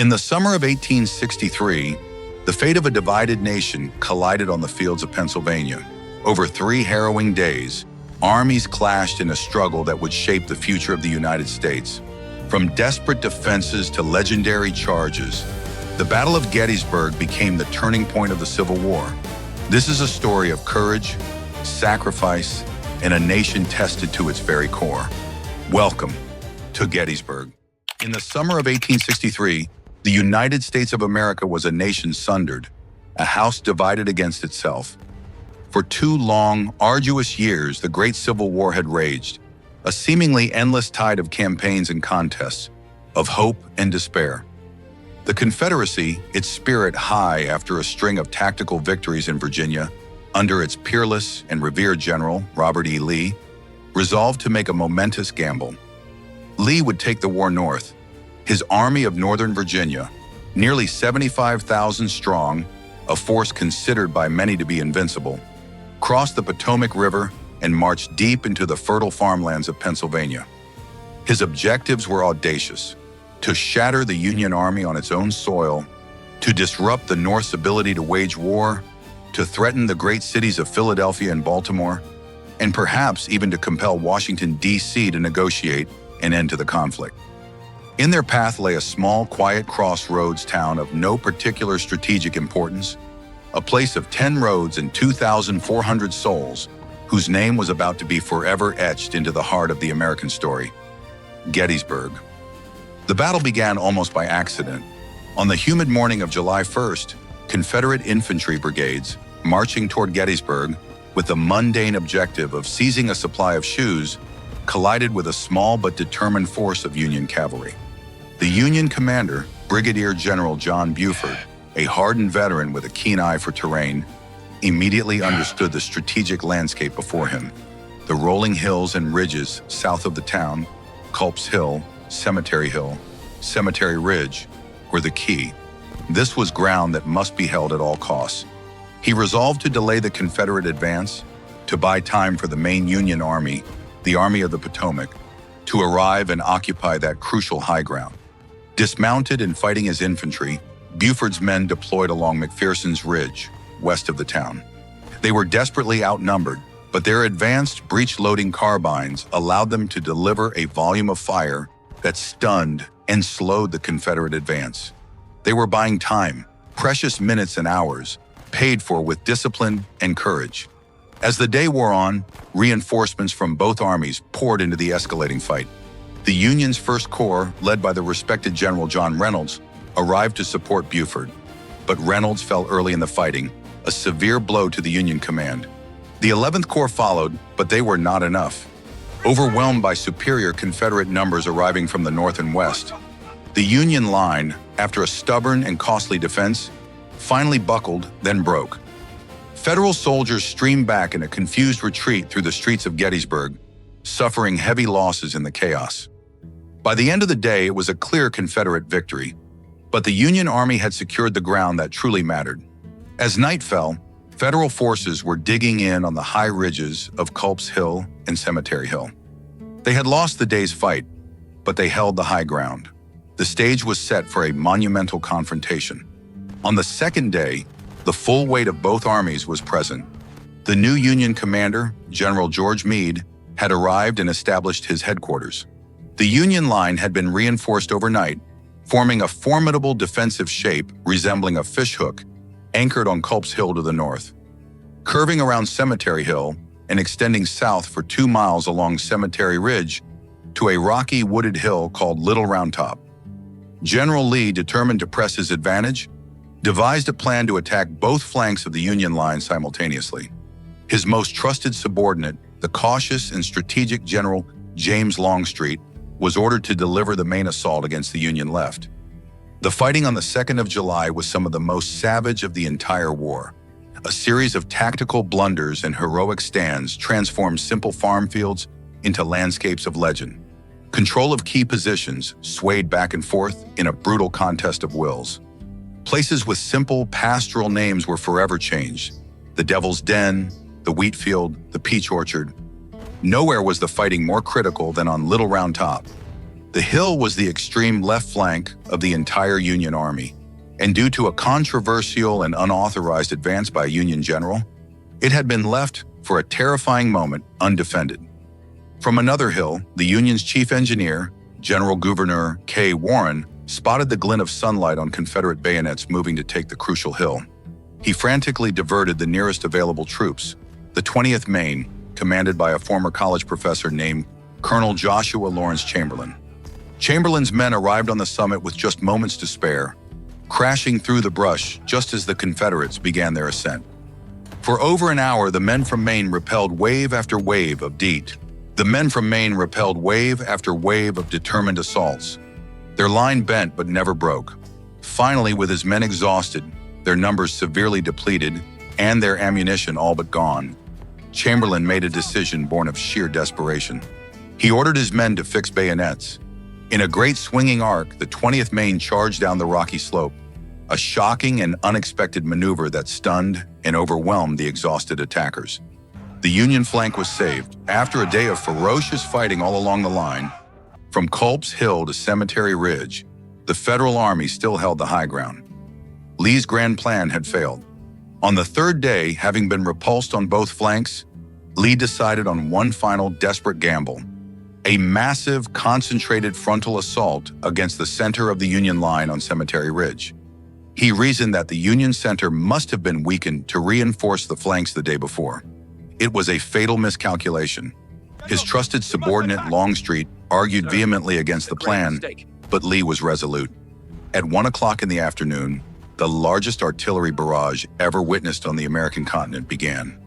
In the summer of 1863, the fate of a divided nation collided on the fields of Pennsylvania. Over 3 harrowing days, armies clashed in a struggle that would shape the future of the United States. From desperate defenses to legendary charges, the Battle of Gettysburg became the turning point of the Civil War. This is a story of courage, sacrifice, and a nation tested to its very core. Welcome to Gettysburg. In the summer of 1863, the United States of America was a nation sundered, a house divided against itself. For 2 long, arduous years, the Great Civil War had raged, a seemingly endless tide of campaigns and contests, of hope and despair. The Confederacy, its spirit high after a string of tactical victories in Virginia, under its peerless and revered general, Robert E. Lee, resolved to make a momentous gamble. Lee would take the war north. His Army of Northern Virginia, nearly 75,000 strong, a force considered by many to be invincible, crossed the Potomac River and marched deep into the fertile farmlands of Pennsylvania. His objectives were audacious: to shatter the Union Army on its own soil, to disrupt the North's ability to wage war, to threaten the great cities of Philadelphia and Baltimore, and perhaps even to compel Washington, D.C. to negotiate an end to the conflict. In their path lay a small, quiet crossroads town of no particular strategic importance, a place of 10 roads and 2,400 souls, whose name was about to be forever etched into the heart of the American story: Gettysburg. The battle began almost by accident. On the humid morning of July 1st, Confederate infantry brigades, marching toward Gettysburg with the mundane objective of seizing a supply of shoes, collided with a small but determined force of Union cavalry. The Union commander, Brigadier General John Buford, a hardened veteran with a keen eye for terrain, immediately understood the strategic landscape before him. The rolling hills and ridges south of the town, Culp's Hill, Cemetery Ridge, were the key. This was ground that must be held at all costs. He resolved to delay the Confederate advance, to buy time for the main Union army, the Army of the Potomac, to arrive and occupy that crucial high ground. Dismounted and fighting his infantry, Buford's men deployed along McPherson's Ridge, west of the town. They were desperately outnumbered, but their advanced breech-loading carbines allowed them to deliver a volume of fire that stunned and slowed the Confederate advance. They were buying time, precious minutes and hours, paid for with discipline and courage. As the day wore on, reinforcements from both armies poured into the escalating fight. The Union's First Corps, led by the respected General John Reynolds, arrived to support Buford. But Reynolds fell early in the fighting, a severe blow to the Union command. The 11th Corps followed, but they were not enough. Overwhelmed by superior Confederate numbers arriving from the north and west, the Union line, after a stubborn and costly defense, finally buckled, then broke. Federal soldiers streamed back in a confused retreat through the streets of Gettysburg, suffering heavy losses in the chaos. By the end of the day, it was a clear Confederate victory, but the Union Army had secured the ground that truly mattered. As night fell, Federal forces were digging in on the high ridges of Culp's Hill and Cemetery Hill. They had lost the day's fight, but they held the high ground. The stage was set for a monumental confrontation. On the second day, the full weight of both armies was present. The new Union commander, General George Meade, had arrived and established his headquarters. The Union line had been reinforced overnight, forming a formidable defensive shape resembling a fishhook anchored on Culp's Hill to the north. Curving around Cemetery Hill and extending south for 2 miles along Cemetery Ridge to a rocky wooded hill called Little Round Top. General Lee, determined to press his advantage, devised a plan to attack both flanks of the Union line simultaneously. His most trusted subordinate, the cautious and strategic General James Longstreet, was ordered to deliver the main assault against the Union left. The fighting on the 2nd of July was some of the most savage of the entire war. A series of tactical blunders and heroic stands transformed simple farm fields into landscapes of legend. Control of key positions swayed back and forth in a brutal contest of wills. Places with simple pastoral names were forever changed: the Devil's Den, the Wheat Field, the Peach Orchard. Nowhere was the fighting more critical than on Little Round Top. The hill was the extreme left flank of the entire Union Army, and due to a controversial and unauthorized advance by a Union general, it had been left for a terrifying moment undefended. From another hill, the Union's chief engineer, General Gouverneur K. Warren, spotted the glint of sunlight on Confederate bayonets moving to take the crucial hill. He frantically diverted the nearest available troops, the 20th Maine, commanded by a former college professor named Colonel Joshua Lawrence Chamberlain. Chamberlain's men arrived on the summit with just moments to spare, crashing through the brush just as the Confederates began their ascent. For over an hour, the men from Maine repelled wave after wave of determined assaults. Their line bent but never broke. Finally, with his men exhausted, their numbers severely depleted, and their ammunition all but gone, Chamberlain made a decision born of sheer desperation. He ordered his men to fix bayonets. In a great swinging arc, the 20th Maine charged down the rocky slope, a shocking and unexpected maneuver that stunned and overwhelmed the exhausted attackers. The Union flank was saved. After a day of ferocious fighting all along the line, from Culp's Hill to Cemetery Ridge, the Federal Army still held the high ground. Lee's grand plan had failed. On the third day, having been repulsed on both flanks, Lee decided on one final desperate gamble: a massive, concentrated frontal assault against the center of the Union line on Cemetery Ridge. He reasoned that the Union center must have been weakened to reinforce the flanks the day before. It was a fatal miscalculation. His trusted subordinate, Longstreet, argued vehemently against the plan, but Lee was resolute. At 1 o'clock in the afternoon, the largest artillery barrage ever witnessed on the American continent began.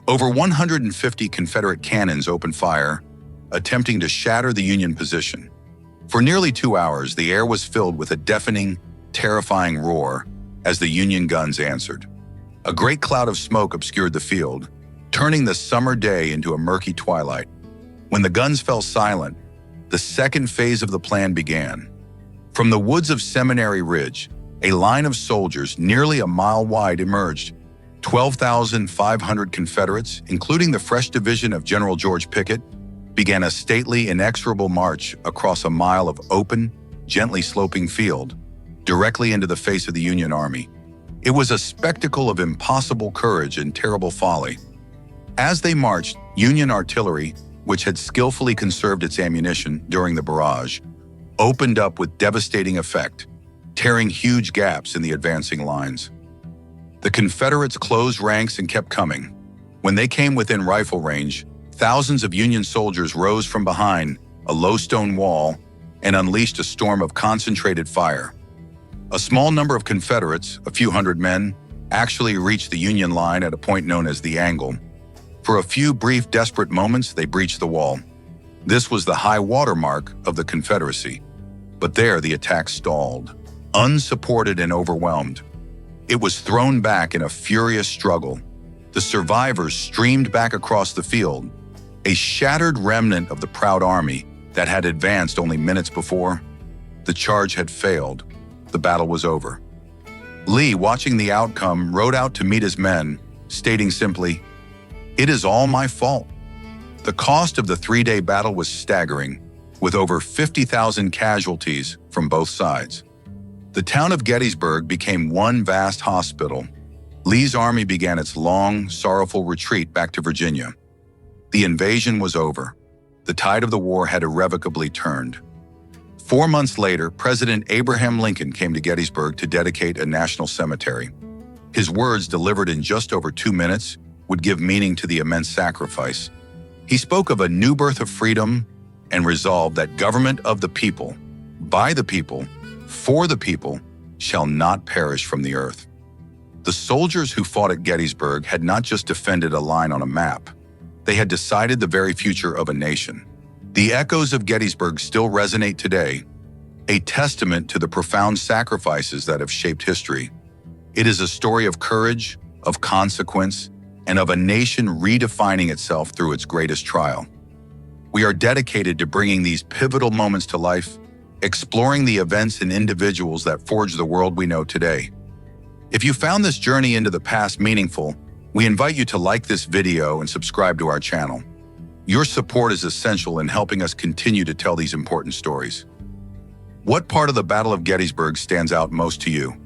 Over 150 Confederate cannons opened fire, attempting to shatter the Union position. For nearly 2 hours, the air was filled with a deafening, terrifying roar as the Union guns answered. A great cloud of smoke obscured the field, turning the summer day into a murky twilight. When the guns fell silent, the second phase of the plan began. From the woods of Seminary Ridge, a line of soldiers nearly a mile wide emerged. 12,500 Confederates, including the fresh division of General George Pickett, began a stately, inexorable march across a mile of open, gently sloping field, directly into the face of the Union Army. It was a spectacle of impossible courage and terrible folly. As they marched, Union artillery, which had skillfully conserved its ammunition during the barrage, opened up with devastating effect, tearing huge gaps in the advancing lines. The Confederates closed ranks and kept coming. When they came within rifle range, thousands of Union soldiers rose from behind a low stone wall and unleashed a storm of concentrated fire. A small number of Confederates, a few hundred men, actually reached the Union line at a point known as the Angle. For a few brief, desperate moments, they breached the wall. This was the high water mark of the Confederacy. But there, the attack stalled, unsupported and overwhelmed. It was thrown back in a furious struggle. The survivors streamed back across the field, a shattered remnant of the proud army that had advanced only minutes before. The charge had failed. The battle was over. Lee, watching the outcome, rode out to meet his men, stating simply, "It is all my fault." The cost of the three-day battle was staggering, with over 50,000 casualties from both sides. The town of Gettysburg became one vast hospital. Lee's army began its long, sorrowful retreat back to Virginia. The invasion was over. The tide of the war had irrevocably turned. 4 months later, President Abraham Lincoln came to Gettysburg to dedicate a national cemetery. His words, delivered in just over 2 minutes, would give meaning to the immense sacrifice. He spoke of a new birth of freedom and resolved that government of the people, by the people, for the people, shall not perish from the earth. The soldiers who fought at Gettysburg had not just defended a line on a map. They had decided the very future of a nation. The echoes of Gettysburg still resonate today, a testament to the profound sacrifices that have shaped history. It is a story of courage, of consequence, and of a nation redefining itself through its greatest trial. We are dedicated to bringing these pivotal moments to life, exploring the events and individuals that forge the world we know today. If you found this journey into the past meaningful, we invite you to like this video and subscribe to our channel. Your support is essential in helping us continue to tell these important stories. What part of the Battle of Gettysburg stands out most to you?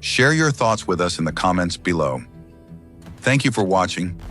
Share your thoughts with us in the comments below. Thank you for watching.